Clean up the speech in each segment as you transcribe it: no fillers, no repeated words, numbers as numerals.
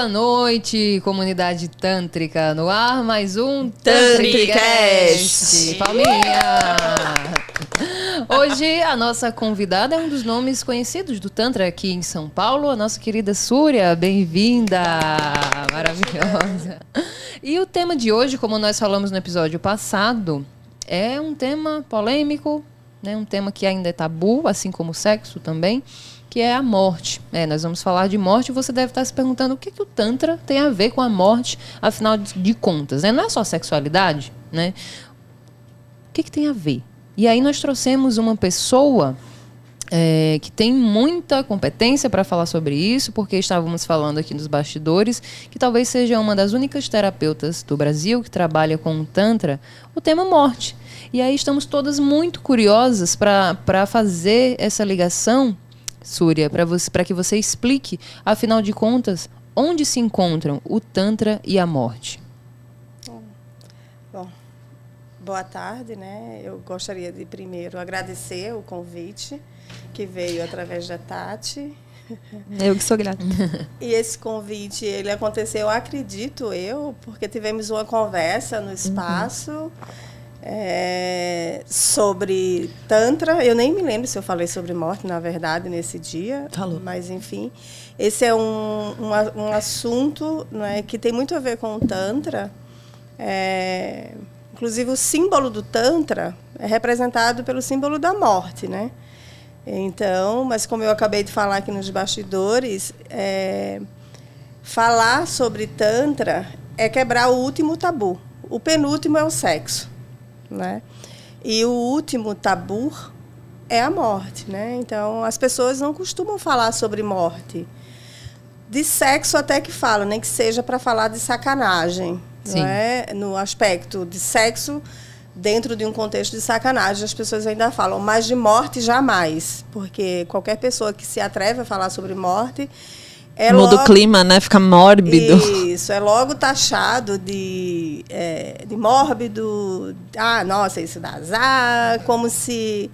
Boa noite, comunidade tântrica. No ar, mais um Tantricast. Palminha! Hoje, a nossa convidada é um dos nomes conhecidos do Tantra aqui em São Paulo, a nossa querida Súria. Bem-vinda! Maravilhosa! E o tema de hoje, como nós falamos no episódio passado, é um tema polêmico, né? Um tema que ainda é tabu, assim como o sexo também, que é a morte. Nós vamos falar de morte e você deve estar se perguntando o que o Tantra tem a ver com a morte, afinal de contas, né? Não é só sexualidade, né? O que tem a ver? E aí nós trouxemos uma pessoa que tem muita competência para falar sobre isso, porque estávamos falando aqui nos bastidores, que talvez seja uma das únicas terapeutas do Brasil que trabalha com o Tantra, o tema morte. E aí estamos todas muito curiosas para fazer essa ligação, Súria, para que você explique, afinal de contas, onde se encontram o Tantra e a morte. Bom, boa tarde, né? Eu gostaria de primeiro agradecer o convite que veio através da Tati. Eu que sou grata. E esse convite, ele aconteceu, acredito eu, porque tivemos uma conversa no espaço sobre Tantra. Eu nem me lembro se eu falei sobre morte, na verdade, nesse dia. Falou. Mas, enfim, esse é um assunto, né, que tem muito a ver com o Tantra. Inclusive, o símbolo do Tantra é representado pelo símbolo da morte, né? Então, mas como eu acabei de falar aqui nos bastidores, falar sobre Tantra é quebrar o último tabu. O penúltimo é o sexo, né? E o último tabu é a morte, né? Então, as pessoas não costumam falar sobre morte. De sexo até que falam, nem que seja para falar de sacanagem. Não é? No aspecto de sexo, dentro de um contexto de sacanagem, as pessoas ainda falam, mas de morte jamais. Porque qualquer pessoa que se atreve a falar sobre morte muda o clima, né? Fica mórbido. Isso, é logo taxado de mórbido. Ah, nossa, isso dá azar, como se...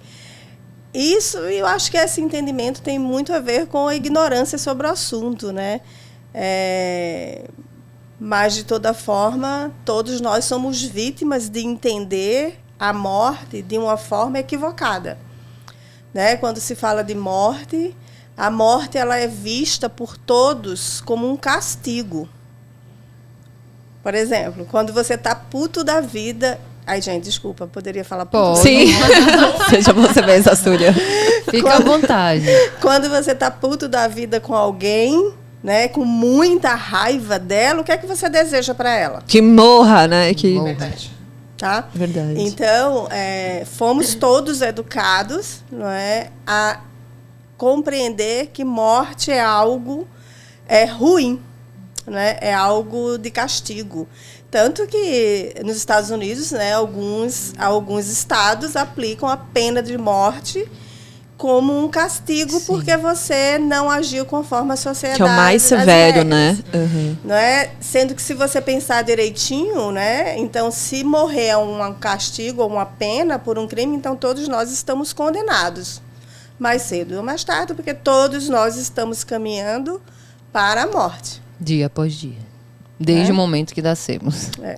Isso, eu acho que esse entendimento tem muito a ver com a ignorância sobre o assunto, né? Mas, de toda forma, todos nós somos vítimas de entender a morte de uma forma equivocada, né? Quando se fala de morte... A morte, ela é vista por todos como um castigo. Por exemplo, quando você está puto da vida... Ai, gente, desculpa, poderia falar puto? Sim, seja você mesma, Súria. Fica à vontade. Quando você está puto da vida com alguém, né, com muita raiva dela, o que é que você deseja para ela? Que morra, né? Verdade. Tá? Verdade. Então, fomos todos educados, não é, a compreender que morte é algo ruim, né? É algo de castigo. Tanto que nos Estados Unidos, né, alguns estados aplicam a pena de morte como um castigo. Sim. Porque você não agiu conforme a sociedade. Que é o mais severo, né? Uhum. Não é? Sendo que, se você pensar direitinho, né, então, se morrer é um castigo ou uma pena por um crime, então todos nós estamos condenados. Mais cedo ou mais tarde, porque todos nós estamos caminhando para a morte. Dia após dia. Desde o momento que nascemos. Né?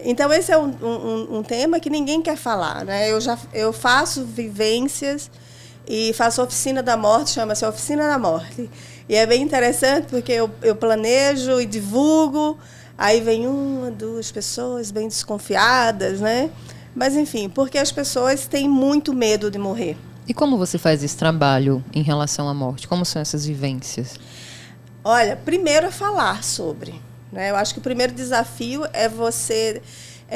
Então, esse é um tema que ninguém quer falar, né? Eu faço vivências e faço oficina da morte, chama-se Oficina da Morte. E é bem interessante, porque eu planejo e divulgo, aí vem uma, duas pessoas bem desconfiadas, né? Mas, enfim, porque as pessoas têm muito medo de morrer. E como você faz esse trabalho em relação à morte? Como são essas vivências? Olha, primeiro é falar sobre, né? Eu acho que o primeiro desafio é você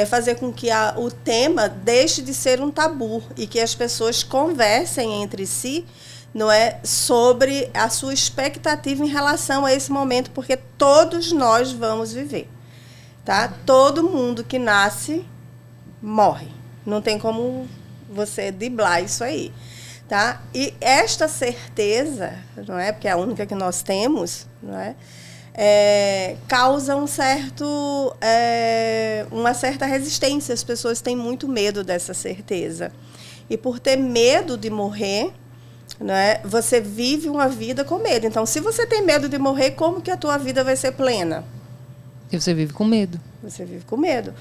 fazer com que o tema deixe de ser um tabu e que as pessoas conversem entre si, não é, sobre a sua expectativa em relação a esse momento, porque todos nós vamos viver, tá? Todo mundo que nasce morre. Não tem como você driblar isso aí. Tá? E esta certeza, não é, porque é a única que nós temos, não é, causa uma certa resistência. As pessoas têm muito medo dessa certeza. E por ter medo de morrer, né, você vive uma vida com medo. Então, se você tem medo de morrer, como que a tua vida vai ser plena? E você vive com medo. Você vive com medo.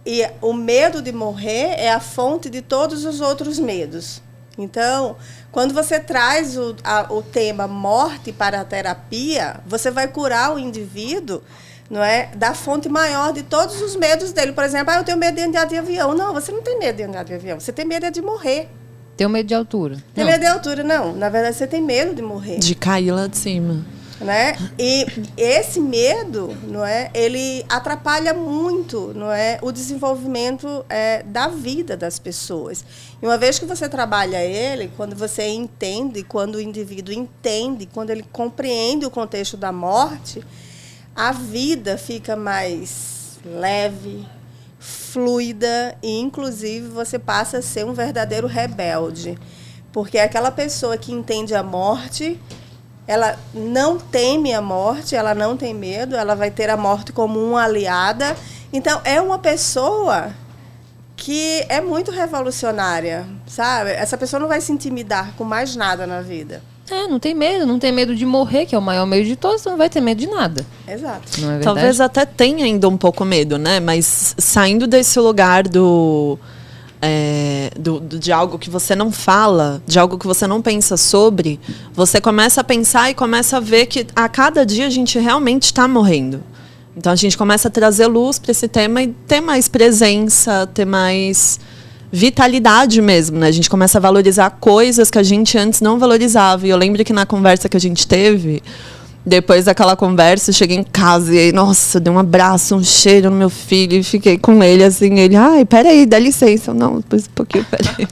E o medo de morrer é a fonte de todos os outros medos. Então, quando você traz o tema morte para a terapia, você vai curar o indivíduo, não é, da fonte maior de todos os medos dele. Por exemplo, eu tenho medo de andar de avião. Não, você não tem medo de andar de avião. Você tem medo de morrer. Tenho medo de altura. Tem medo de altura, não. Na verdade, você tem medo de morrer. De cair lá de cima. Né? E esse medo, não é, ele atrapalha muito, não é, o desenvolvimento da vida das pessoas. E uma vez que você trabalha ele, quando você entende, quando o indivíduo entende, quando ele compreende o contexto da morte, a vida fica mais leve, fluida e, inclusive, você passa a ser um verdadeiro rebelde. Porque aquela pessoa que entende a morte, ela não teme a morte, ela não tem medo, ela vai ter a morte como uma aliada. Então, é uma pessoa que é muito revolucionária, sabe? Essa pessoa não vai se intimidar com mais nada na vida. Não tem medo de morrer, que é o maior medo de todos, não vai ter medo de nada. Exato. Não é verdade? Talvez até tenha ainda um pouco medo, né? Mas saindo desse lugar de algo que você não fala, de algo que você não pensa sobre, você começa a pensar e começa a ver que a cada dia a gente realmente está morrendo. Então a gente começa a trazer luz para esse tema e ter mais presença, ter mais vitalidade mesmo, né? A gente começa a valorizar coisas que a gente antes não valorizava. E eu lembro que na conversa que a gente teve, depois daquela conversa, eu cheguei em casa e aí, nossa, dei um abraço, um cheiro no meu filho e fiquei com ele assim, ele, ai, peraí, dá licença. Eu, não, depois um pouquinho, peraí.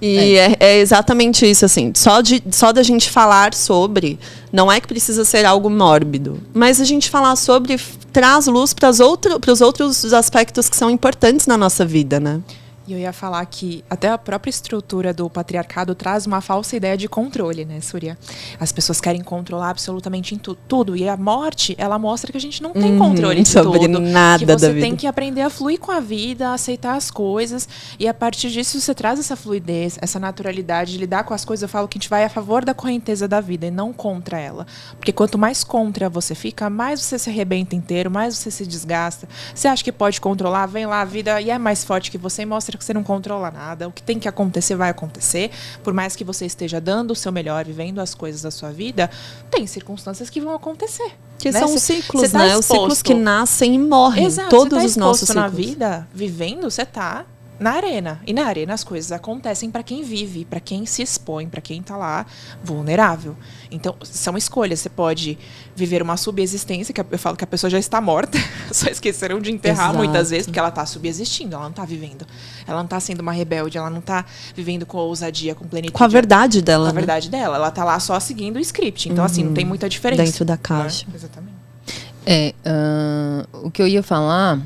E é exatamente isso, assim, só da gente falar sobre, não é que precisa ser algo mórbido, mas a gente falar sobre traz luz para os outros aspectos que são importantes na nossa vida, né? E eu ia falar que até a própria estrutura do patriarcado traz uma falsa ideia de controle, né, Súria? As pessoas querem controlar absolutamente em tudo. E a morte, ela mostra que a gente não tem controle de sobre tudo. nada que você da vida. tem que aprender a fluir com a vida, a aceitar as coisas. E a partir disso, você traz essa fluidez, essa naturalidade de lidar com as coisas. Eu falo que a gente vai a favor da correnteza da vida e não contra ela. Porque quanto mais contra você fica, mais você se arrebenta inteiro, mais você se desgasta. Você acha que pode controlar, vem lá a vida e é mais forte que você e mostra que você não controla nada. O que tem que acontecer vai acontecer. Por mais que você esteja dando o seu melhor, vivendo as coisas da sua vida, tem circunstâncias que vão acontecer. Que né? são os ciclos, tá né? Os ciclos que nascem e morrem. Exato, todos você tá os nossos ciclos. na vida, vivendo, você tá na arena. E na arena as coisas acontecem para quem vive, para quem se expõe, para quem tá lá vulnerável. Então, são escolhas. Você pode viver uma subexistência, que eu falo que a pessoa já está morta, só esqueceram de enterrar. Exato. Muitas vezes, porque ela está subexistindo, ela não está vivendo. Ela não está sendo uma rebelde, ela não está vivendo com ousadia, com plenitude. Com a verdade dela. Com a verdade dela. Ela está lá só seguindo o script. Então, assim, não tem muita diferença. Dentro da caixa. Exatamente. O que eu ia falar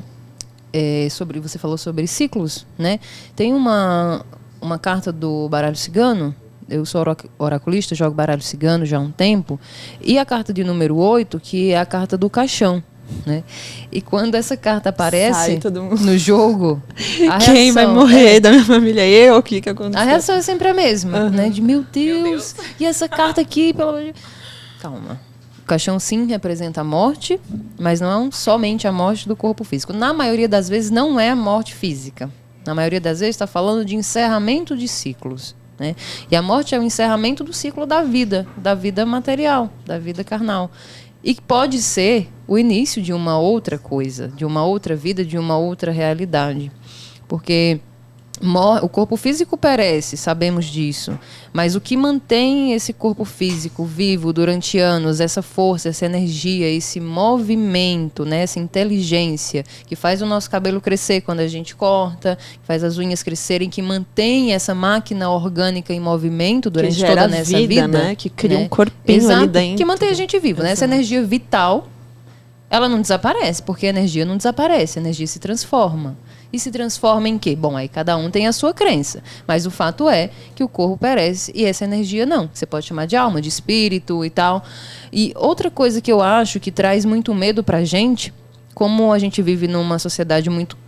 sobre, você falou sobre ciclos, né? Tem uma carta do baralho cigano. Eu sou oraculista, jogo baralho cigano já há um tempo. E a carta de número 8, que é a carta do caixão, né? E quando essa carta aparece no jogo, a quem reação, vai morrer da minha família? Eu? O que aconteceu? A reação é sempre a mesma, né? De meu Deus, e essa carta aqui, pelo amor de Deus. Calma. O caixão, sim, representa a morte, mas não somente a morte do corpo físico. Na maioria das vezes, não é a morte física. Na maioria das vezes, está falando de encerramento de ciclos, né? E a morte é o encerramento do ciclo da vida material, da vida carnal. E pode ser o início de uma outra coisa, de uma outra vida, de uma outra realidade. Porque o corpo físico perece, sabemos disso, mas o que mantém esse corpo físico vivo durante anos, essa força, essa energia, esse movimento, né, essa inteligência que faz o nosso cabelo crescer quando a gente corta, que faz as unhas crescerem, que mantém essa máquina orgânica em movimento durante toda nessa vida, né? Que cria um corpinho. Exato, ali dentro. que mantém a gente vivo, né? Essa energia vital, ela não desaparece, porque a energia não desaparece, a energia se transforma. E se transforma em quê? Bom, aí cada um tem a sua crença. Mas o fato é que o corpo perece e essa energia não. Você pode chamar de alma, de espírito e tal. E outra coisa que eu acho que traz muito medo pra gente, como a gente vive numa sociedade muito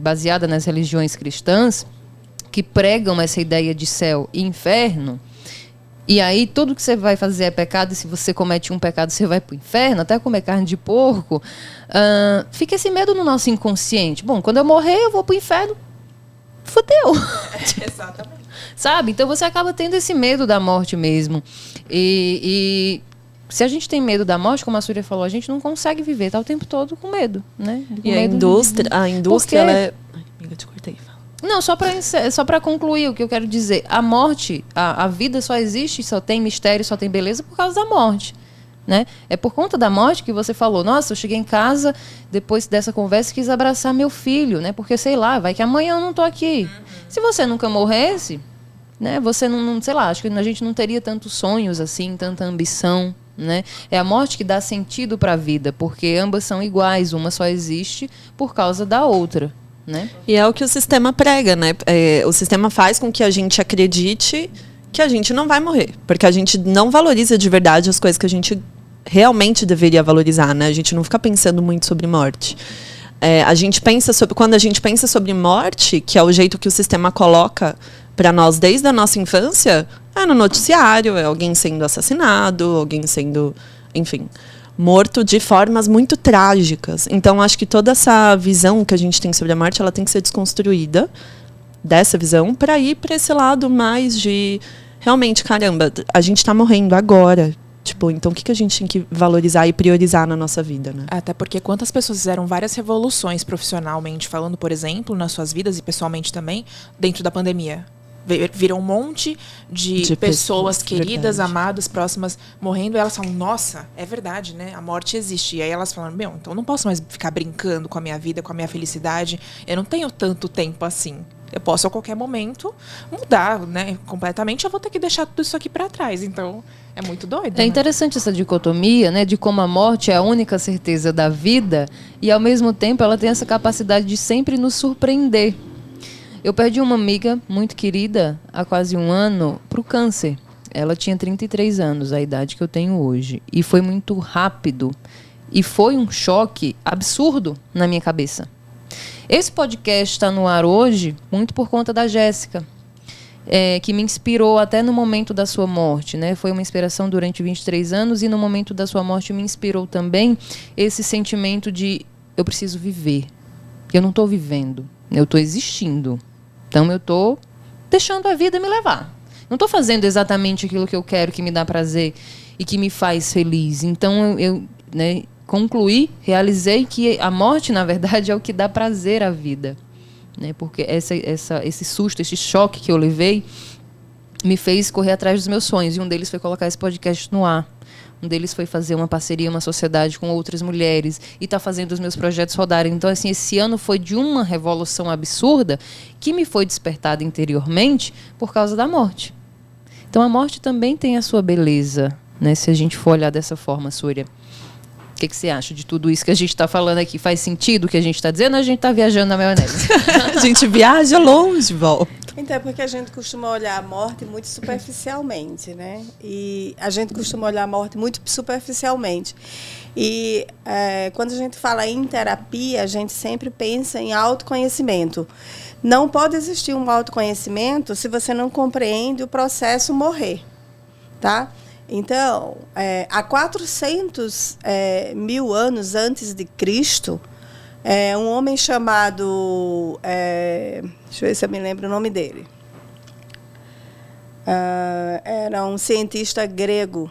baseada nas religiões cristãs, que pregam essa ideia de céu e inferno, E aí tudo que você vai fazer é pecado, e se você comete um pecado, você vai pro inferno, até comer carne de porco. Fica esse medo no nosso inconsciente. Bom, quando eu morrer, eu vou pro inferno. Fudeu. Exatamente. Sabe? Então você acaba tendo esse medo da morte mesmo. E se a gente tem medo da morte, como a Súria falou, a gente não consegue viver, tá o tempo todo com medo, né? Com E medo a indústria, ela é... Ai, amiga, te cortei. Não, só para concluir o que eu quero dizer. A morte, a vida só existe, só tem mistério, só tem beleza por causa da morte. Né? É por conta da morte que você falou, nossa, eu cheguei em casa, depois dessa conversa, quis abraçar meu filho, né? Porque, sei lá, vai que amanhã eu não tô aqui. Se você nunca morresse, né? Você não, sei lá, acho que a gente não teria tantos sonhos assim, tanta ambição, né? É a morte que dá sentido para a vida, porque ambas são iguais, uma só existe por causa da outra. Né? E é o que o sistema prega, né? O sistema faz com que a gente acredite que a gente não vai morrer. Porque a gente não valoriza de verdade as coisas que a gente realmente deveria valorizar, né? A gente não fica pensando muito sobre morte. Quando a gente pensa sobre morte, que é o jeito que o sistema coloca para nós desde a nossa infância, é no noticiário, é alguém sendo assassinado, alguém sendo, enfim, morto de formas muito trágicas. Então, acho que toda essa visão que a gente tem sobre a morte, ela tem que ser desconstruída dessa visão para ir para esse lado mais de realmente, caramba, a gente está morrendo agora. Tipo, então o que a gente tem que valorizar e priorizar na nossa vida, né? Até porque quantas pessoas fizeram várias revoluções profissionalmente falando, por exemplo, nas suas vidas e pessoalmente também, dentro da pandemia. Viram um monte de pessoas queridas, verdade, amadas, próximas, morrendo. E elas falam, nossa, é verdade, né? A morte existe. E aí elas falam, então eu não posso mais ficar brincando com a minha vida, com a minha felicidade. Eu não tenho tanto tempo assim. Eu posso, a qualquer momento, mudar, né? Completamente. Eu vou ter que deixar tudo isso aqui para trás. Então, é muito doido. É interessante essa dicotomia, né? De como a morte é a única certeza da vida e, ao mesmo tempo, ela tem essa capacidade de sempre nos surpreender. Eu perdi uma amiga muito querida há quase um ano para o câncer. Ela tinha 33 anos, a idade que eu tenho hoje. E foi muito rápido. E foi um choque absurdo na minha cabeça. Esse podcast está no ar hoje muito por conta da Jéssica, que me inspirou até no momento da sua morte. Né? Foi uma inspiração durante 23 anos e no momento da sua morte me inspirou também esse sentimento de eu preciso viver. Eu não estou vivendo, eu estou existindo. Então eu estou deixando a vida me levar. Não estou fazendo exatamente aquilo que eu quero, que me dá prazer e que me faz feliz. Então eu né, concluí, realizei que a morte, na verdade, é o que dá prazer à vida. Né? Porque esse susto, esse choque que eu levei me fez correr atrás dos meus sonhos. E um deles foi colocar esse podcast no ar. Um deles foi fazer uma parceria, uma sociedade com outras mulheres e está fazendo os meus projetos rodarem. Então, assim, esse ano foi de uma revolução absurda que me foi despertada interiormente por causa da morte. Então, a morte também tem a sua beleza, né? Se a gente for olhar dessa forma, Súria. O que você acha de tudo isso que a gente está falando aqui? Faz sentido o que a gente está dizendo ou a gente está viajando na maionese? A gente viaja longe, volta. Então, é porque a gente costuma olhar a morte muito superficialmente, né? E a gente costuma olhar a morte muito superficialmente. E quando a gente fala em terapia, a gente sempre pensa em autoconhecimento. Não pode existir um autoconhecimento se você não compreende o processo morrer, tá? Então, há 400 mil anos antes de Cristo, um homem chamado... deixa eu ver se eu me lembro o nome dele. Era um cientista grego.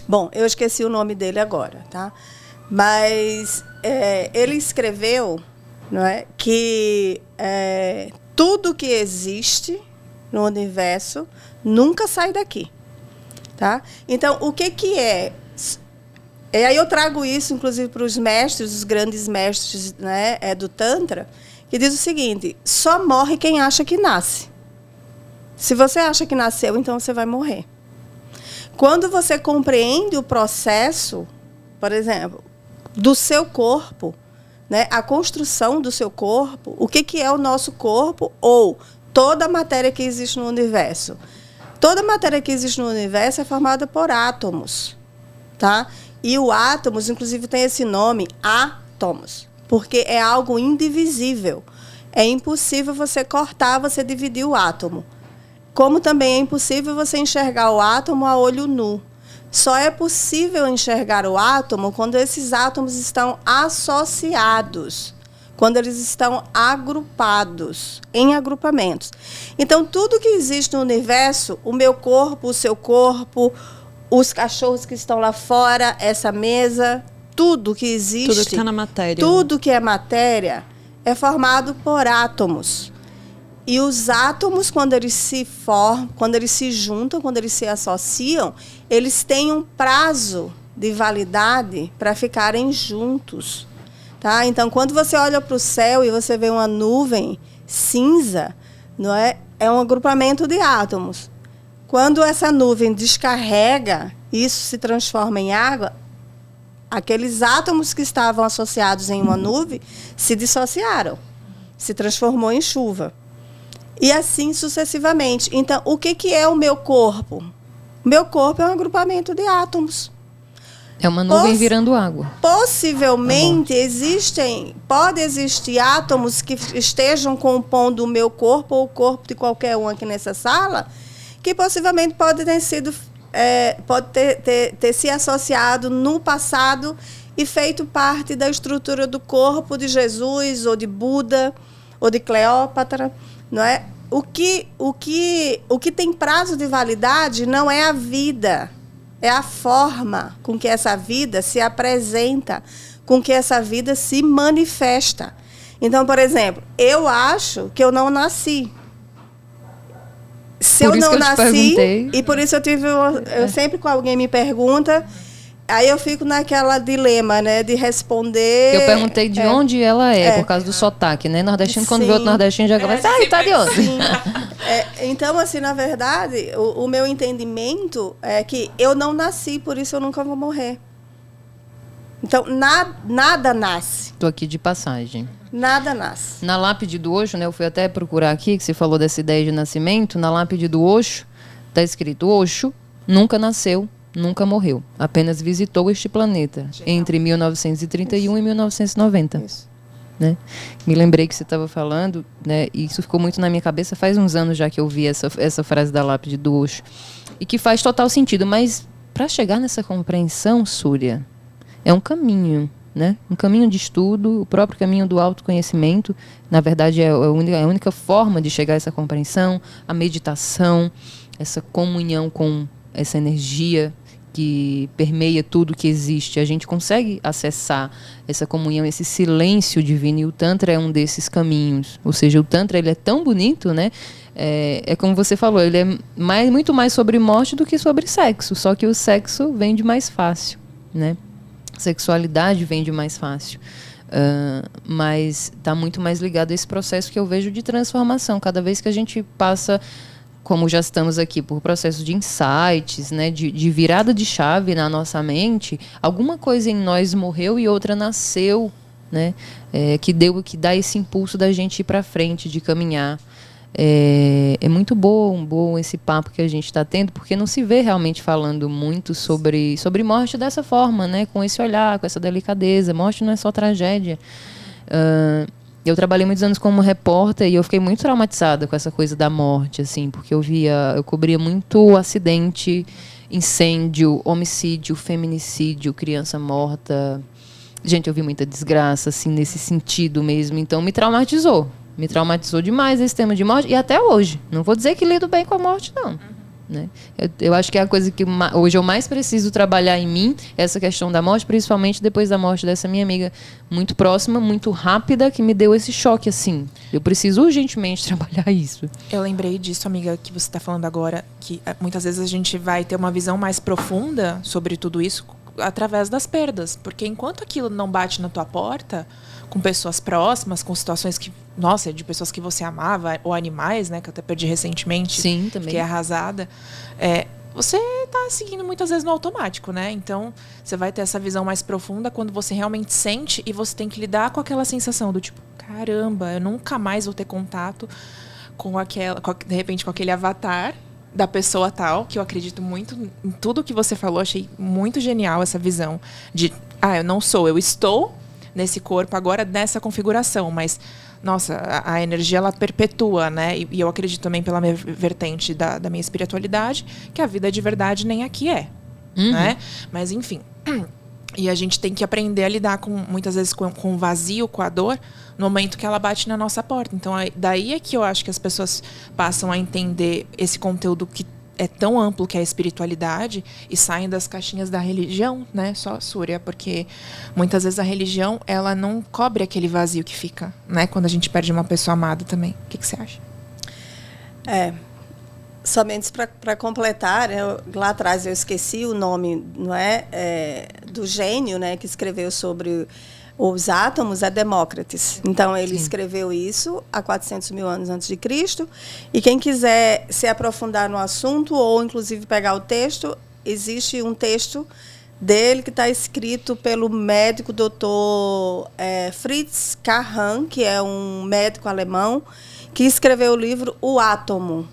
Bom, eu esqueci o nome dele agora, tá? Mas ele escreveu, não é, que tudo que existe no universo nunca sai daqui. Tá? Então, o que é? E aí eu trago isso, inclusive, para os mestres, os grandes mestres, né, do Tantra, que diz o seguinte, só morre quem acha que nasce. Se você acha que nasceu, então você vai morrer. Quando você compreende o processo, por exemplo, do seu corpo, né, a construção do seu corpo, o que é o nosso corpo ou toda a matéria que existe no universo. Toda a matéria que existe no universo é formada por átomos, tá? E o átomos, inclusive, tem esse nome, átomos, porque é algo indivisível. É impossível você cortar, você dividir o átomo. como também é impossível você enxergar o átomo a olho nu. Só é possível enxergar o átomo quando esses átomos estão associados, quando eles estão agrupados, em agrupamentos. Então, tudo que existe no universo, o meu corpo, o seu corpo, os cachorros que estão lá fora, essa mesa, tudo que existe, Tudo que está na matéria. tudo que é matéria, é formado por átomos. E os átomos, quando eles se formam, quando eles se juntam, quando eles se associam, eles têm um prazo de validade para ficarem juntos. Tá? Então, quando você olha para o céu e você vê uma nuvem cinza, não é? É um agrupamento de átomos. Quando essa nuvem descarrega, isso se transforma em água, aqueles átomos que estavam associados em uma nuvem se dissociaram, se transformou em chuva. E assim sucessivamente. Então, o que é o meu corpo? O meu corpo é um agrupamento de átomos. É uma nuvem virando água. Possivelmente pode existir átomos que estejam compondo o meu corpo ou o corpo de qualquer um aqui nessa sala, que possivelmente pode ter se associado no passado e feito parte da estrutura do corpo de Jesus, ou de Buda, ou de Cleópatra, não é? O que tem prazo de validade não é a vida, é a forma com que essa vida se apresenta, com que essa vida se manifesta. Então, por exemplo, eu acho que eu não nasci. Se eu não nasci, e por isso eu sempre que alguém me pergunta, aí eu fico naquela dilema, né, de responder. Eu perguntei de onde ela é, por causa do sotaque, né? Nordestino, quando vê outro nordestino, já começa, tá de onde? Sim. Então, assim, na verdade, o meu entendimento é que eu não nasci, por isso eu nunca vou morrer. Então, nada nasce. Tô aqui de passagem. Nada nasce. Na lápide do Osho, né? Eu fui até procurar aqui, que você falou dessa ideia de nascimento. Na lápide do Osho, está escrito: Osho nunca nasceu, nunca morreu. Apenas visitou este planeta entre 1931 e 1990. Isso. Né? Me lembrei que você estava falando, né? E isso ficou muito na minha cabeça faz uns anos já que eu vi essa frase da lápide do Osho. E que faz total sentido. Mas para chegar nessa compreensão, Súria, é um caminho. Né? Um caminho de estudo, o próprio caminho do autoconhecimento, na verdade é a única forma de chegar a essa compreensão, a meditação, essa comunhão com essa energia que permeia tudo que existe. A gente consegue acessar essa comunhão, esse silêncio divino, e o Tantra é um desses caminhos. Ou seja, o Tantra ele é tão bonito, né? É como você falou, ele é muito mais sobre morte do que sobre sexo, só que o sexo vem de mais fácil, né? Sexualidade vem de mais fácil, mas está muito mais ligado a esse processo que eu vejo de transformação. Cada vez que a gente passa, como já estamos aqui, por processo de insights, né, de virada de chave na nossa mente, alguma coisa em nós morreu e outra nasceu, né, que dá esse impulso da gente ir para frente, de caminhar. É muito bom esse papo que a gente está tendo, porque não se vê realmente falando muito sobre morte dessa forma, né? Com esse olhar, com essa delicadeza. Morte não é só tragédia. Eu trabalhei muitos anos como repórter e eu fiquei muito traumatizada com essa coisa da morte, assim, porque eu cobria muito acidente, incêndio, homicídio, feminicídio, criança morta. Gente, eu vi muita desgraça, assim, nesse sentido mesmo. Então, me traumatizou. Me traumatizou demais esse tema de morte, e até hoje. Não vou dizer que lido bem com a morte, não. Né? Eu acho que é a coisa que hoje eu mais preciso trabalhar em mim, essa questão da morte, principalmente depois da morte dessa minha amiga muito próxima, muito rápida, que me deu esse choque, assim. Eu preciso urgentemente trabalhar isso. Eu lembrei disso, amiga, que você está falando agora, que muitas vezes a gente vai ter uma visão mais profunda sobre tudo isso através das perdas. Porque enquanto aquilo não bate na tua porta, com pessoas próximas, com situações que, nossa, de pessoas que você amava, ou animais, né, que eu até perdi recentemente. Sim, também. Fiquei arrasada. Você tá seguindo muitas vezes no automático, né? Então, você vai ter essa visão mais profunda quando você realmente sente e você tem que lidar com aquela sensação do tipo, caramba, eu nunca mais vou ter contato de repente, com aquele avatar da pessoa tal, que eu acredito muito em tudo que você falou, achei muito genial essa visão de, eu não sou, eu estou nesse corpo agora, nessa configuração, mas nossa, a energia ela perpetua, né? E eu acredito também pela minha vertente da minha espiritualidade, que a vida de verdade nem aqui é, né? Mas enfim. E a gente tem que aprender a lidar muitas vezes com o vazio, com a dor, no momento que ela bate na nossa porta. Então, daí é que eu acho que as pessoas passam a entender esse conteúdo que é tão amplo, que é a espiritualidade, e saem das caixinhas da religião, né? Só, Súria, porque muitas vezes a religião, ela não cobre aquele vazio que fica, né? Quando a gente perde uma pessoa amada também. O que você acha? Somente para completar, lá atrás eu esqueci o nome, não é, do gênio, né, que escreveu sobre os átomos, é Demócritus. Então ele escreveu isso há 400 mil anos antes de Cristo. E quem quiser se aprofundar no assunto ou inclusive pegar o texto, existe um texto dele que está escrito pelo médico Dr. Fritz Kahn, que é um médico alemão, que escreveu o livro O Átomo.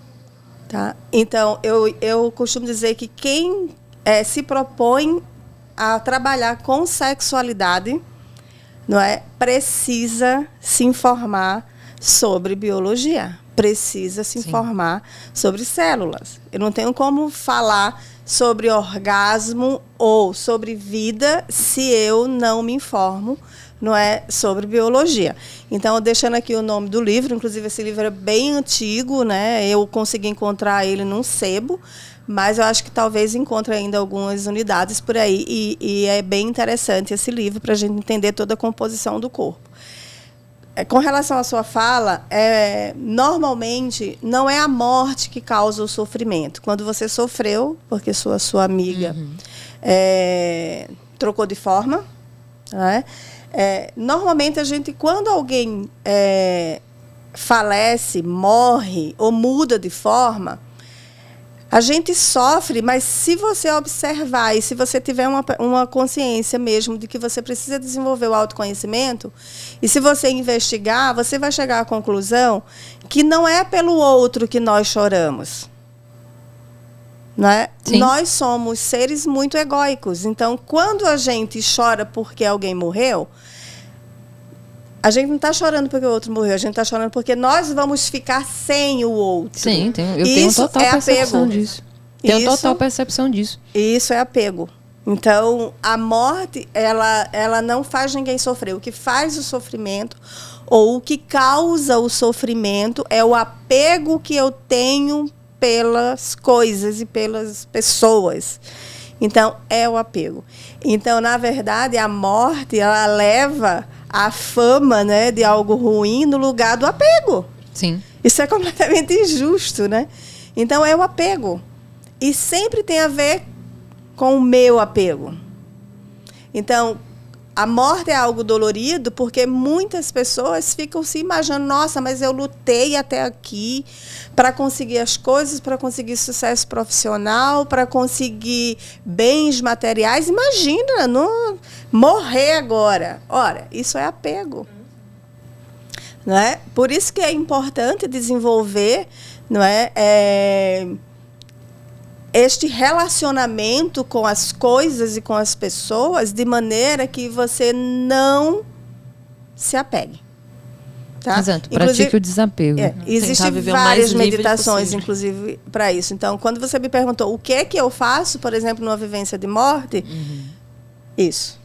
Tá? Então, eu costumo dizer que quem se propõe a trabalhar com sexualidade, não é, precisa se informar sobre biologia, precisa se informar sobre células. Eu não tenho como falar sobre orgasmo ou sobre vida se eu não me informo, não é, sobre biologia. Então, deixando aqui o nome do livro, inclusive esse livro é bem antigo, né? Eu consegui encontrar ele num sebo, mas eu acho que talvez encontre ainda algumas unidades por aí, e é bem interessante esse livro para a gente entender toda a composição do corpo. Com relação à sua fala, normalmente não é a morte que causa o sofrimento. Quando você sofreu, porque sua amiga trocou de forma, né? Normalmente, quando alguém falece, morre ou muda de forma, a gente sofre, mas se você observar e se você tiver uma consciência mesmo de que você precisa desenvolver o autoconhecimento, e se você investigar, você vai chegar à conclusão que não é pelo outro que nós choramos. Né? Nós somos seres muito egóicos. Então, quando a gente chora porque alguém morreu, a gente não está chorando porque o outro morreu, a gente está chorando porque nós vamos ficar sem o outro. Sim, eu tenho total percepção disso. Tenho total percepção disso. Isso é apego. Então, a morte, ela não faz ninguém sofrer. O que faz o sofrimento, ou o que causa o sofrimento, é o apego que eu tenho pelas coisas e pelas pessoas. Então, é o apego. Então, na verdade, a morte, ela leva a fama, né, de algo ruim no lugar do apego. Sim. Isso é completamente injusto, né? Então, é o apego. E sempre tem a ver com o meu apego. Então, a morte é algo dolorido porque muitas pessoas ficam se imaginando, nossa, mas eu lutei até aqui para conseguir as coisas, para conseguir sucesso profissional, para conseguir bens materiais. Imagina, não morrer agora. Ora, isso é apego. Não é? Por isso que é importante desenvolver, não é, este relacionamento com as coisas e com as pessoas de maneira que você não se apegue. Tá? Exato, pratique o desapego. Existem várias meditações, inclusive, para isso. Então, quando você me perguntou o que é que eu faço, por exemplo, numa vivência de morte, isso.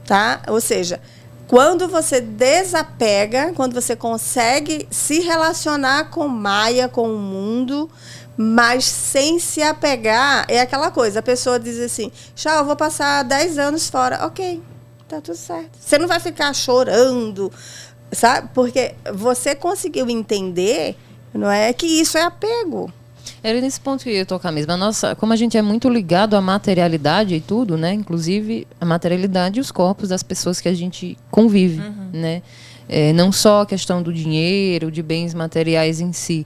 Tá? Ou seja, quando você desapega, quando você consegue se relacionar com Maia, com o mundo, mas sem se apegar, é aquela coisa, a pessoa diz assim, Chá, eu vou passar 10 anos fora. Ok, tá tudo certo. Você não vai ficar chorando, sabe? Porque você conseguiu entender, não é, que isso é apego. Era nesse ponto que eu ia tocar mesmo. Como a gente é muito ligado à materialidade e tudo, né? Inclusive a materialidade e os corpos das pessoas que a gente convive, né? Não só a questão do dinheiro, de bens materiais em si.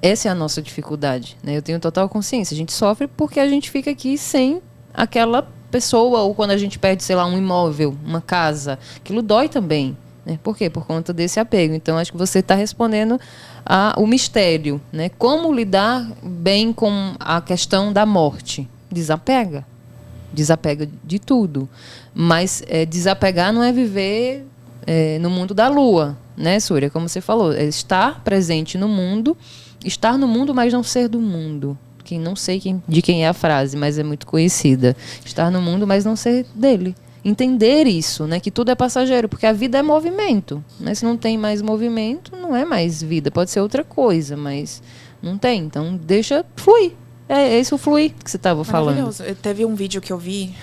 Essa é a nossa dificuldade, né? Eu tenho total consciência. A gente sofre porque a gente fica aqui sem aquela pessoa, ou quando a gente perde, sei lá, um imóvel, uma casa. Aquilo dói também, né? Por quê? Por conta desse apego. Então, acho que você está respondendo o mistério, né? Como lidar bem com a questão da morte? Desapega. Desapega de tudo. Mas desapegar não é viver no mundo da lua, né, Súria? Como você falou, é estar presente no mundo, estar no mundo, mas não ser do mundo. Que não sei de quem é a frase, mas é muito conhecida. Estar no mundo, mas não ser dele. Entender isso, né? Que tudo é passageiro, porque a vida é movimento. Né? Se não tem mais movimento, não é mais vida. Pode ser outra coisa, mas não tem. Então, deixa fluir. É esse o fluir que você estava falando. Maravilhoso. Teve um vídeo que eu vi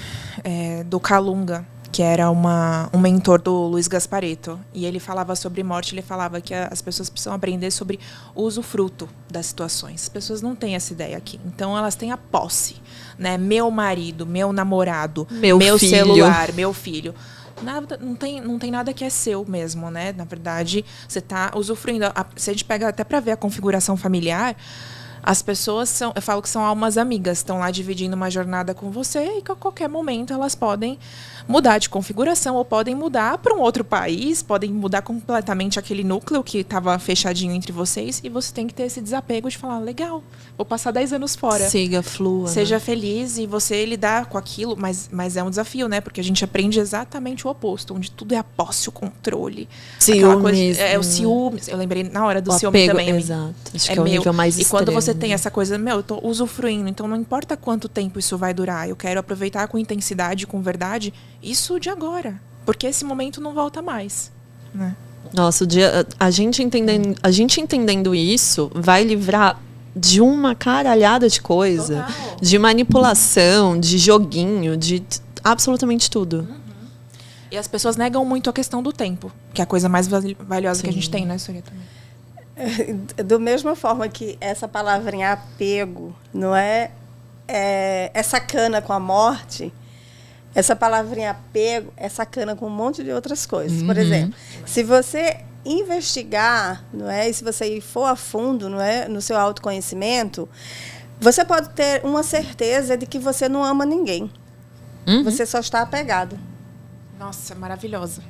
do Calunga, que era um mentor do Luiz Gasparetto. E ele falava sobre morte, ele falava que as pessoas precisam aprender sobre o usufruto das situações. As pessoas não têm essa ideia aqui. Então, elas têm a posse. Né? Meu marido, meu namorado, meu filho. celular, meu filho. Nada, não tem nada que é seu mesmo, né? Na verdade, você está usufruindo. Se a gente pega até para ver a configuração familiar, as pessoas eu falo que são almas amigas, estão lá dividindo uma jornada com você e que a qualquer momento elas podem mudar de configuração ou podem mudar para um outro país, podem mudar completamente aquele núcleo que estava fechadinho entre vocês e você tem que ter esse desapego de falar, legal, vou passar 10 anos fora. Siga, flua. Seja feliz e você lidar com aquilo, mas é um desafio, né? Porque a gente aprende exatamente o oposto, onde tudo é a posse, o controle. Ciúmes. O ciúme. Eu lembrei na hora do o ciúme apego, também. Exato. Acho que é o nível mais extremo. E quando você tem essa coisa, eu tô usufruindo, então não importa quanto tempo isso vai durar, eu quero aproveitar com intensidade, com verdade, isso de agora. Porque esse momento não volta mais. Né? Nossa, a gente entendendo isso vai livrar de uma caralhada de coisa. Total. De manipulação, de joguinho, de absolutamente tudo. E as pessoas negam muito a questão do tempo, que é a coisa mais valiosa que a gente tem, né, Súria? Também. Da mesma forma que essa palavrinha apego não é sacana com a morte, essa palavrinha apego é sacana com um monte de outras coisas. Por exemplo, se você investigar, não é, e se você for a fundo, não é, no seu autoconhecimento, você pode ter uma certeza de que você não ama ninguém. Você só está apegado. Nossa, maravilhosa.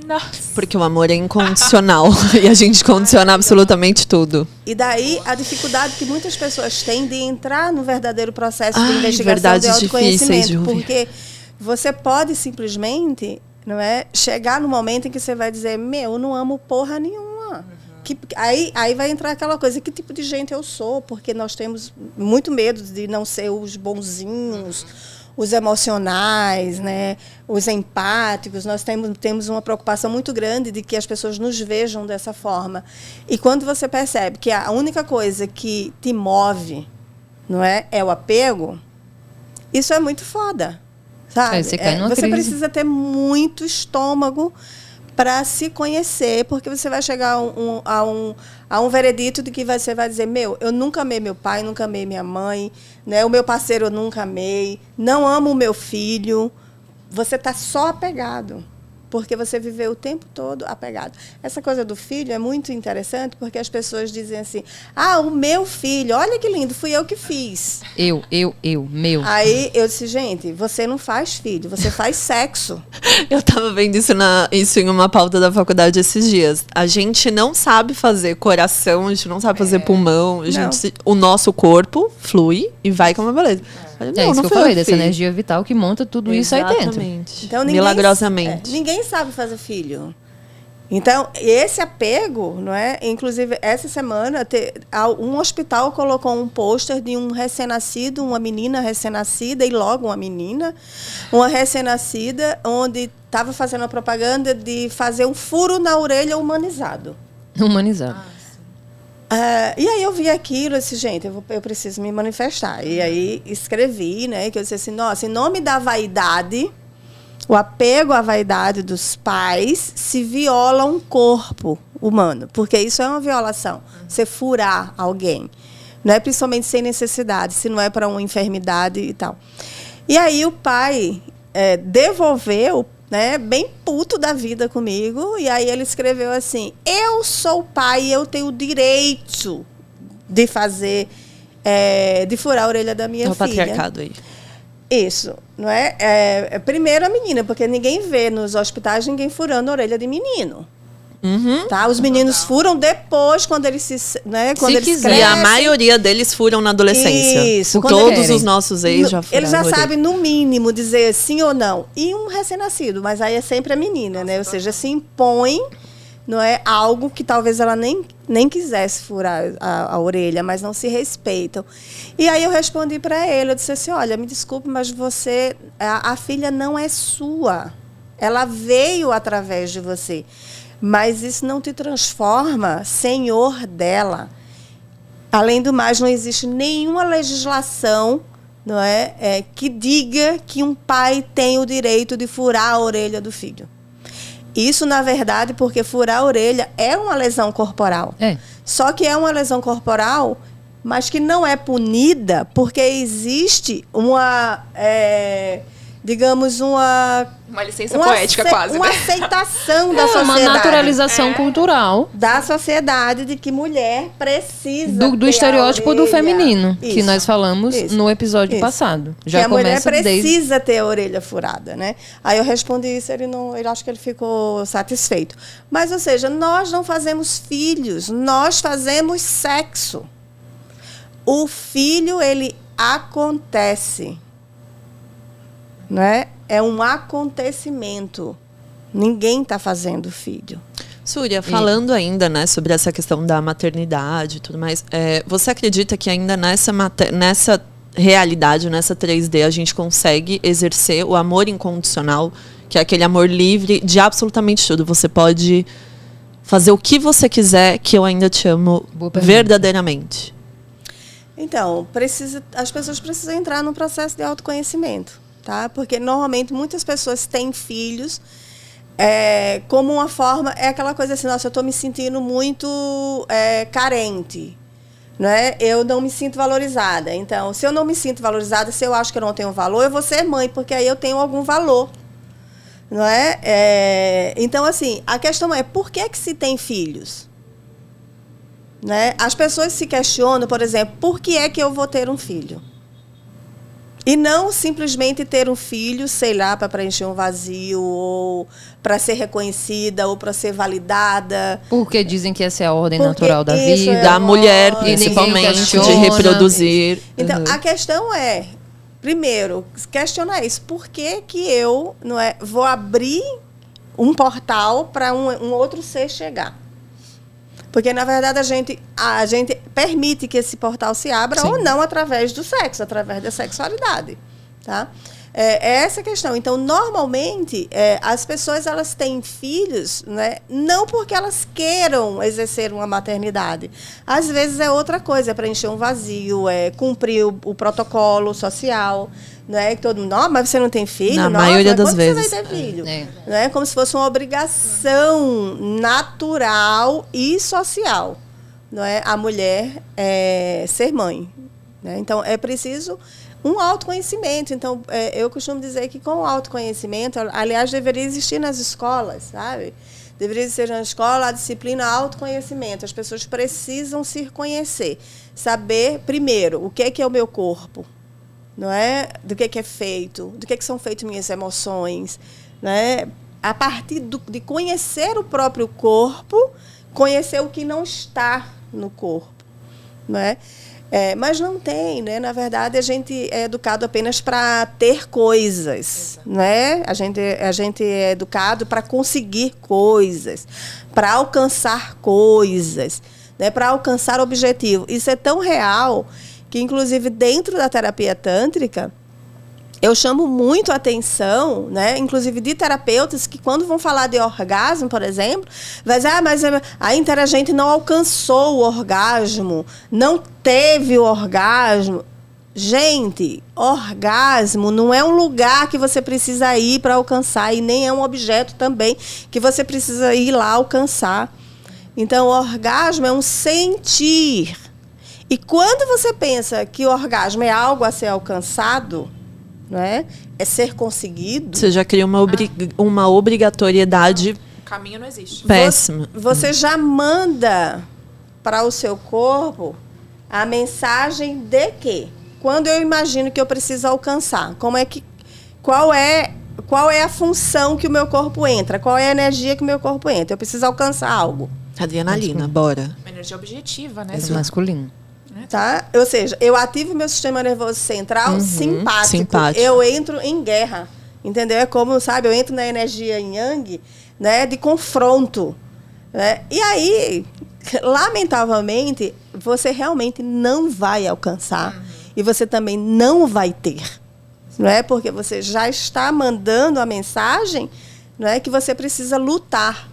Nossa. Porque o amor é incondicional e a gente condiciona absolutamente tudo. E daí a dificuldade que muitas pessoas têm de entrar no verdadeiro processo de investigação verdades de autoconhecimento, difíceis de ouvir. porque você pode simplesmente, não é, chegar no momento em que você vai dizer, eu não amo porra nenhuma. Aí vai entrar aquela coisa, que tipo de gente eu sou? Porque nós temos muito medo de não ser os bonzinhos, os emocionais, né, os empáticos. Nós temos uma preocupação muito grande de que as pessoas nos vejam dessa forma. E quando você percebe que a única coisa que te move, não é o apego, isso é muito foda. Sabe? Você cai numa você crise. precisa ter muito estômago para se conhecer, porque você vai chegar a um veredito de que você vai dizer, eu nunca amei meu pai, nunca amei minha mãe, né? O meu parceiro eu nunca amei, não amo o meu filho. Você está só apegado, porque você viveu o tempo todo apegado. Essa coisa do filho é muito interessante, porque as pessoas dizem assim, o meu filho, olha que lindo, fui eu que fiz. Meu. Aí eu disse, gente, você não faz filho, você faz sexo. Eu tava vendo isso em uma pauta da faculdade esses dias. A gente não sabe fazer coração, a gente não sabe fazer pulmão. O nosso corpo flui e vai com uma beleza. É isso que eu falei, dessa energia vital que monta tudo isso aí dentro. Então, milagrosamente. Ninguém sabe fazer filho. Então, esse apego, não é? Inclusive, essa semana, um hospital colocou um pôster de um recém-nascido, uma menina recém-nascida, e logo uma recém-nascida, onde estava fazendo a propaganda de fazer um furo na orelha humanizado. E aí eu vi aquilo e disse, gente, eu preciso me manifestar. E aí escrevi, né, que eu disse assim, nossa, em nome da vaidade, o apego à vaidade dos pais, se viola um corpo humano, porque isso é uma violação, você furar alguém, não é, principalmente sem necessidade, se não é para uma enfermidade e tal. E aí o pai devolveu, né, bem puto da vida comigo, e aí ele escreveu assim, eu sou pai e eu tenho o direito de fazer, de furar a orelha da minha filha. É o patriarcado aí. Isso, não é? Primeiro a menina, porque ninguém vê nos hospitais ninguém furando a orelha de menino. Tá? Os meninos furam depois, quando eles quando eles quiser. E a crescem. maioria deles furam na adolescência. Isso, quando Todos querem. os nossos ex já furaram Eles já a orelha. sabem, no mínimo, dizer sim ou não. E um recém-nascido, mas aí é sempre a menina, né? Ou seja, se impõe, não é, algo que talvez ela nem quisesse furar a orelha, mas não se respeitam. E aí eu respondi para ele, eu disse assim, olha, me desculpe, mas você, a filha não é sua. Ela veio através de você. Mas isso não te transforma senhor dela. Além do mais, não existe nenhuma legislação, não é, que diga que um pai tem o direito de furar a orelha do filho. Isso, na verdade, porque furar a orelha é uma lesão corporal. Só que é uma lesão corporal, mas que não é punida porque existe uma, digamos, uma licença poética quase, uma né? aceitação da sociedade. Uma naturalização cultural Da sociedade de que mulher precisa do ter a estereótipo do orelha. feminino, que Isso. nós falamos Isso. no episódio Isso. passado. Que Já a mulher começa desde... precisa ter a orelha furada, né? Aí eu respondi isso, ele acho que ele ficou satisfeito. Mas, ou seja, nós não fazemos filhos, nós fazemos sexo. O filho, ele acontece. Não é? É um acontecimento. Ninguém está fazendo filho. Súria, falando ainda, né, sobre essa questão da maternidade e tudo mais, você acredita que ainda nessa realidade, nessa 3D, a gente consegue exercer o amor incondicional, que é aquele amor livre de absolutamente tudo? Você pode fazer o que você quiser, que eu ainda te amo verdadeiramente. Então, as pessoas precisam entrar num processo de autoconhecimento, tá? Porque normalmente muitas pessoas têm filhos como uma forma, é aquela coisa assim, nossa, eu estou me sentindo muito carente, né? Eu não me sinto valorizada. Então, se eu não me sinto valorizada, se eu acho que eu não tenho valor, eu vou ser mãe, porque aí eu tenho algum valor, não é? Então, assim, a questão é, por que se tem filhos? Né? As pessoas se questionam, por exemplo, por que é que eu vou ter um filho? E não simplesmente ter um filho, sei lá, para preencher um vazio, ou para ser reconhecida, ou para ser validada. Porque dizem que essa é a ordem natural da vida. Da mulher, ordem. principalmente, de questiona. reproduzir. Então, a questão é, primeiro, questionar isso. Por que eu vou abrir um portal para um outro ser chegar? Porque, na verdade, a gente permite que esse portal se abra ou não através do sexo, através da sexualidade. Tá? É essa a questão. Então, normalmente, as pessoas elas têm filhos, né, não porque elas queiram exercer uma maternidade. Às vezes é outra coisa, é preencher um vazio, é cumprir o protocolo social. Não é que todo mundo, mas você não tem filho? Na Nossa, maioria mas das quando vezes. você vai ter filho? Não é como se fosse uma obrigação natural e social, não é? A mulher ser mãe. Né? Então, é preciso um autoconhecimento. Então, eu costumo dizer que com o autoconhecimento, aliás, deveria existir nas escolas, sabe? Deveria existir na escola a disciplina autoconhecimento. As pessoas precisam se conhecer. Saber, primeiro, o que é o meu corpo. Não é? Do que é feito, do que são feitas minhas emoções. Né? A partir de conhecer o próprio corpo, conhecer o que não está no corpo. Não é? Mas não tem, né? Na verdade, a gente é educado apenas para ter coisas. Né? A gente é educado para conseguir coisas, para alcançar coisas, né? Para alcançar objetivo. Isso é tão real que, inclusive, dentro da terapia tântrica, eu chamo muito a atenção, né, inclusive de terapeutas, que quando vão falar de orgasmo, por exemplo, vai dizer, mas a interagente não alcançou o orgasmo, não teve o orgasmo. Gente, orgasmo não é um lugar que você precisa ir para alcançar, e nem é um objeto também que você precisa ir lá alcançar. Então, o orgasmo é um sentir. E quando você pensa que o orgasmo é algo a ser alcançado, não é ser conseguido... Você já cria uma obrigatoriedade. O caminho não existe. Péssima. Você já manda para o seu corpo a mensagem de que, quando eu imagino que eu preciso alcançar, qual é a função que o meu corpo entra, qual é a energia que o meu corpo entra. Eu preciso alcançar algo. Adrenalina, bora. Uma energia objetiva, né? Esse masculino. Tá? Ou seja, eu ativo meu sistema nervoso central simpático. Eu entro em guerra. Entendeu? É como, sabe, eu entro na energia yang, né, de confronto. Né? E aí, lamentavelmente, você realmente não vai alcançar. E você também não vai ter. Não é? Porque você já está mandando a mensagem, não é, que você precisa lutar.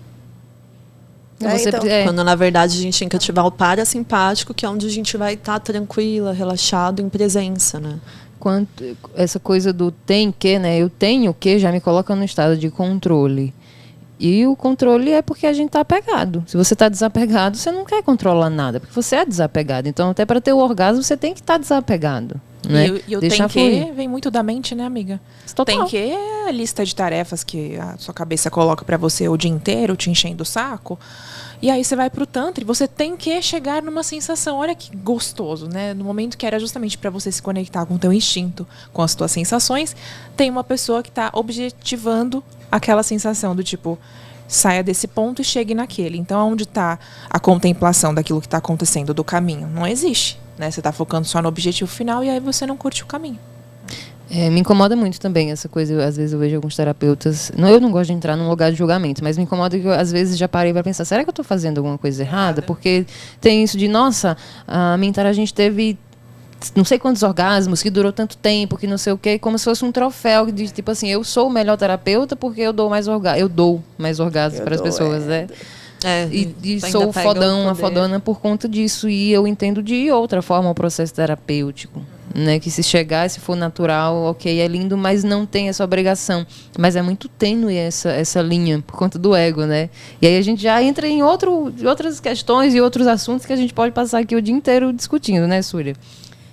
Né? Então, quando, na verdade, a gente tem que ativar o parasimpático, que é onde a gente vai estar tranquila, relaxado, em presença, né? Essa coisa do tem que, né? Eu tenho que, já me coloca no estado de controle. E o controle é porque a gente está apegado. Se você está desapegado, você não quer controlar nada, porque você é desapegado. Então, até para ter o orgasmo, você tem que estar desapegado. Né? E o tem que vem muito da mente, né, amiga? Total. Tem que é a lista de tarefas que a sua cabeça coloca pra você o dia inteiro, te enchendo o saco. E aí você vai pro Tantra e você tem que chegar numa sensação. Olha que gostoso, né? No momento que era justamente pra você se conectar com o teu instinto, com as tuas sensações, tem uma pessoa que tá objetivando aquela sensação do tipo, saia desse ponto e chegue naquele. Então, onde tá a contemplação daquilo que tá acontecendo, do caminho? Não existe. Né? Você está focando só no objetivo final e aí você não curte o caminho. Me incomoda muito também essa coisa. Às vezes eu vejo alguns terapeutas. Eu não gosto de entrar num lugar de julgamento, mas me incomoda que eu, às vezes, já parei para pensar: será que eu estou fazendo alguma coisa errada? Porque tem isso de, nossa, a minha gente teve não sei quantos orgasmos, que durou tanto tempo, que não sei o quê, como se fosse um troféu de tipo assim, eu sou o melhor terapeuta porque eu dou mais orgasmos para as pessoas, né? E sou fodão, a fodona por conta disso. E eu entendo de outra forma o processo terapêutico, né? Que se chegar, se for natural, ok, é lindo, mas não tem essa obrigação. Mas é muito tênue essa linha por conta do ego, né? E aí a gente já entra em outras questões e outros assuntos que a gente pode passar aqui o dia inteiro discutindo, né, Súria?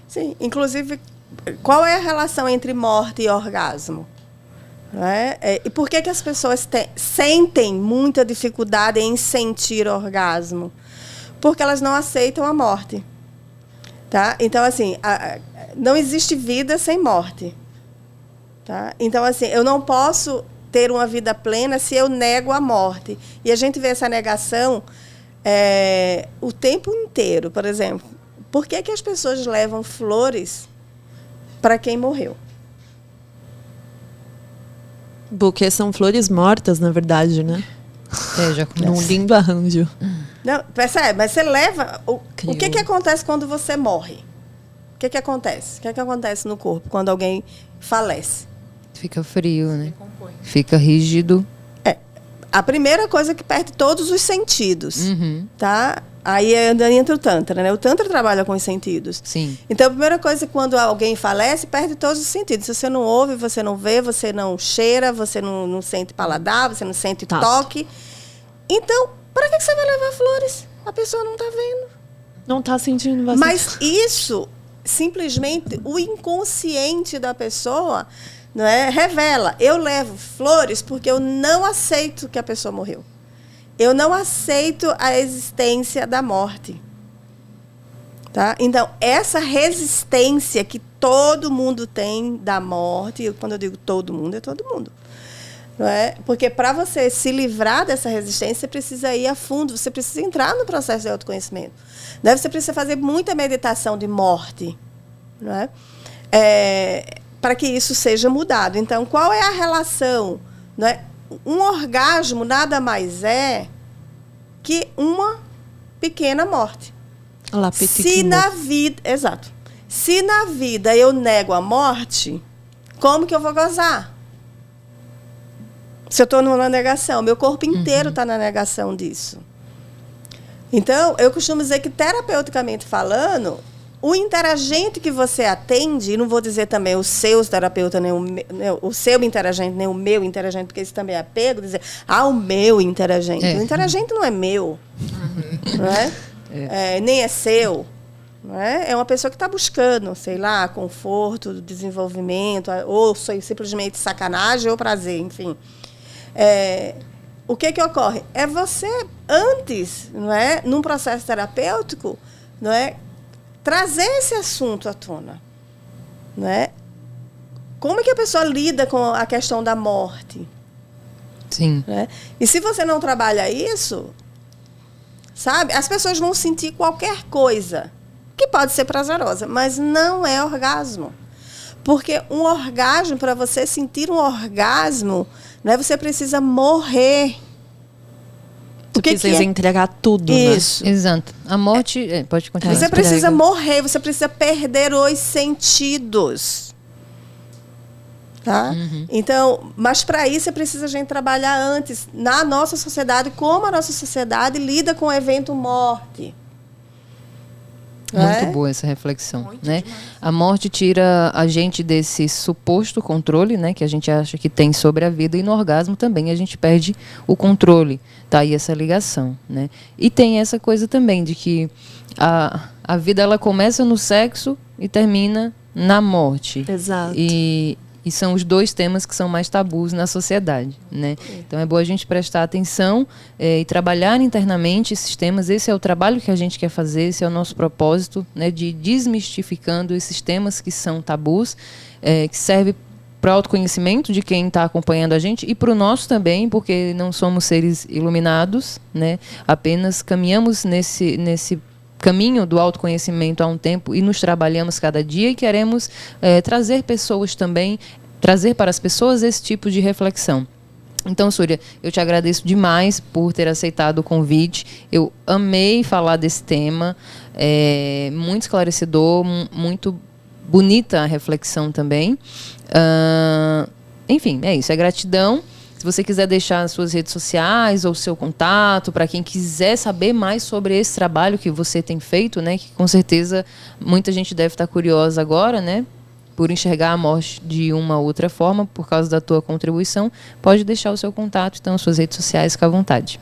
Sim, inclusive, qual é a relação entre morte e orgasmo? Né? E por que as pessoas sentem muita dificuldade em sentir orgasmo? Porque elas não aceitam a morte. Tá? Então, assim, não existe vida sem morte. Tá? Então, assim, eu não posso ter uma vida plena se eu nego a morte. E a gente vê essa negação o tempo inteiro. Por exemplo, por que as pessoas levam flores para quem morreu? Porque são flores mortas, na verdade, né? Já começa. Num lindo arranjo. Não, percebe? Mas você leva... O que acontece quando você morre? O que acontece? O que acontece no corpo quando alguém falece? Fica frio, né? Fica rígido. A primeira coisa é que perde todos os sentidos. Tá? Aí entra o Tantra, né? O Tantra trabalha com os sentidos. Sim. Então, a primeira coisa é que quando alguém falece, perde todos os sentidos. Se você não ouve, você não vê, você não cheira, você não sente paladar, você não sente toque. Então, para que você vai levar flores? A pessoa não está vendo. Não está sentindo bastante. Mas isso, simplesmente, o inconsciente da pessoa, não é, revela. Eu levo flores porque eu não aceito que a pessoa morreu. Eu não aceito a existência da morte. Tá? Então, essa resistência que todo mundo tem da morte, e quando eu digo todo mundo, é todo mundo. Não é? Porque para você se livrar dessa resistência, você precisa ir a fundo, você precisa entrar no processo de autoconhecimento. Né? Você precisa fazer muita meditação de morte. Não é? Para que isso seja mudado. Então, qual é a relação? Não é? Um orgasmo nada mais é que uma pequena morte. Se na vida, exato. Se na vida eu nego a morte, como que eu vou gozar? Se eu estou numa negação, meu corpo inteiro está na negação disso. Então, eu costumo dizer que, terapeuticamente falando, o interagente que você atende, e não vou dizer também o seu terapeuta, nem o seu interagente, nem o meu interagente, porque isso também é apego, dizer, o meu interagente. O interagente não é meu, não é? Nem é seu. Não é? É uma pessoa que está buscando, sei lá, conforto, desenvolvimento, ou simplesmente sacanagem ou prazer, enfim. O que ocorre? É você, antes, não é, num processo terapêutico, não é, trazer esse assunto à tona. Não é? como é que a pessoa lida com a questão da morte? Sim. Né? E se você não trabalha isso, sabe, as pessoas vão sentir qualquer coisa que pode ser prazerosa, mas não é orgasmo. Porque um orgasmo, para você sentir um orgasmo, né, você precisa morrer. Tu precisa entregar tudo, isso, né? Exato. A morte... pode continuar. Você precisa morrer, você precisa perder os sentidos. Tá? Então, mas para isso é preciso a gente trabalhar antes na nossa sociedade, como a nossa sociedade lida com o evento morte. Muito boa essa reflexão, né? A morte tira a gente desse suposto controle, né, que a gente acha que tem sobre a vida, e no orgasmo também a gente perde o controle, tá aí essa ligação, né? E tem essa coisa também de que a vida ela começa no sexo e termina na morte. Exato. E são os dois temas que são mais tabus na sociedade, né? Então é bom a gente prestar atenção e trabalhar internamente esses temas. Esse é o trabalho que a gente quer fazer, esse é o nosso propósito, né? De desmistificando esses temas que são tabus, que serve para o autoconhecimento de quem está acompanhando a gente e para o nosso também, porque não somos seres iluminados, né? Apenas caminhamos nesse caminho do autoconhecimento há um tempo e nos trabalhamos cada dia e queremos trazer pessoas também, trazer para as pessoas esse tipo de reflexão. Então, Súria, eu te agradeço demais por ter aceitado o convite. Eu amei falar desse tema, muito esclarecedor, muito bonita a reflexão também. Enfim, é isso, é gratidão. Se você quiser deixar as suas redes sociais ou seu contato, para quem quiser saber mais sobre esse trabalho que você tem feito, né, que com certeza muita gente deve estar curiosa agora, né, por enxergar a morte de uma outra forma, por causa da tua contribuição, pode deixar o seu contato, então, suas redes sociais, fica à vontade.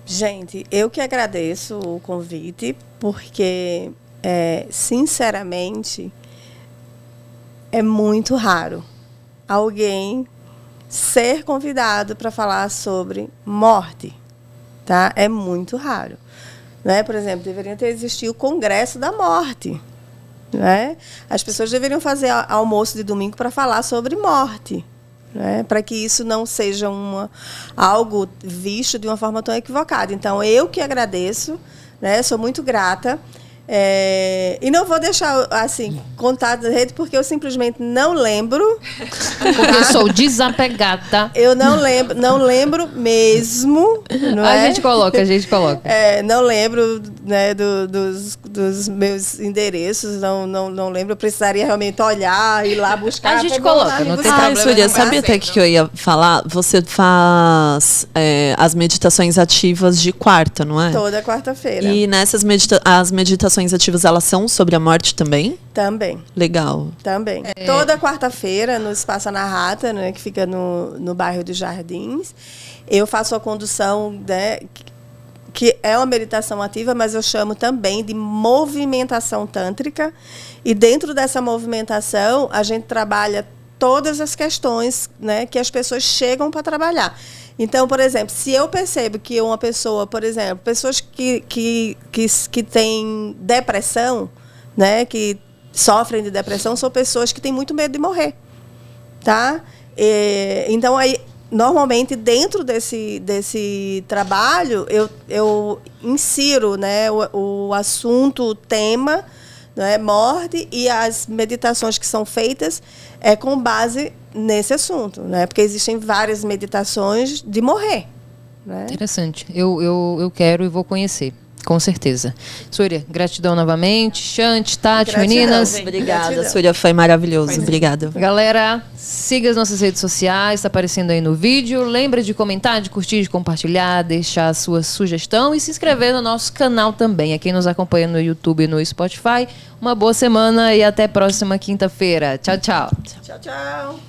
Gente, eu que agradeço o convite, porque, sinceramente, é muito raro alguém ser convidado para falar sobre morte, tá? É muito raro, né? Por exemplo, deveria ter existido o Congresso da Morte, né? As pessoas deveriam fazer almoço de domingo para falar sobre morte, né? Para que isso não seja algo visto de uma forma tão equivocada. Então, eu que agradeço, né? Sou muito grata. E não vou deixar assim contato da rede porque eu simplesmente não lembro. Porque eu sou desapegada. Eu não lembro mesmo. A gente coloca. Não lembro, né, dos meus endereços, não lembro. Eu precisaria realmente olhar, ir lá buscar. A gente coloca, não tem problema. Súria, sabe até que eu ia falar? Você faz as meditações ativas de quarta, não é? Toda quarta-feira. E nessas as meditações ativas, elas são sobre a morte também? Também. Legal. Também. Toda quarta-feira, no Espaço Ana Rata, né, que fica no bairro dos Jardins, eu faço a condução, né, que é uma meditação ativa, mas eu chamo também de movimentação tântrica. E dentro dessa movimentação, a gente trabalha todas as questões, né, que as pessoas chegam para trabalhar. Então, por exemplo, se eu percebo que uma pessoa, por exemplo, pessoas que têm depressão, né, que sofrem de depressão, são pessoas que têm muito medo de morrer, tá? Então, aí, normalmente, dentro desse trabalho, eu insiro, né, o assunto, o tema, né, morte, e as meditações que são feitas com base nesse assunto, né? Porque existem várias meditações de morrer, né? Interessante. Eu quero e vou conhecer, com certeza. Súria, gratidão novamente. Chante, Tati, Gratidão, meninas. gente. Obrigada, Gratidão. Súria, foi maravilhoso. Obrigada. Galera, siga as nossas redes sociais, está aparecendo aí no vídeo. Lembra de comentar, de curtir, de compartilhar, deixar a sua sugestão e se inscrever no nosso canal também. A quem nos acompanha no YouTube e no Spotify, uma boa semana e até a próxima quinta-feira. Tchau, tchau. Tchau, tchau.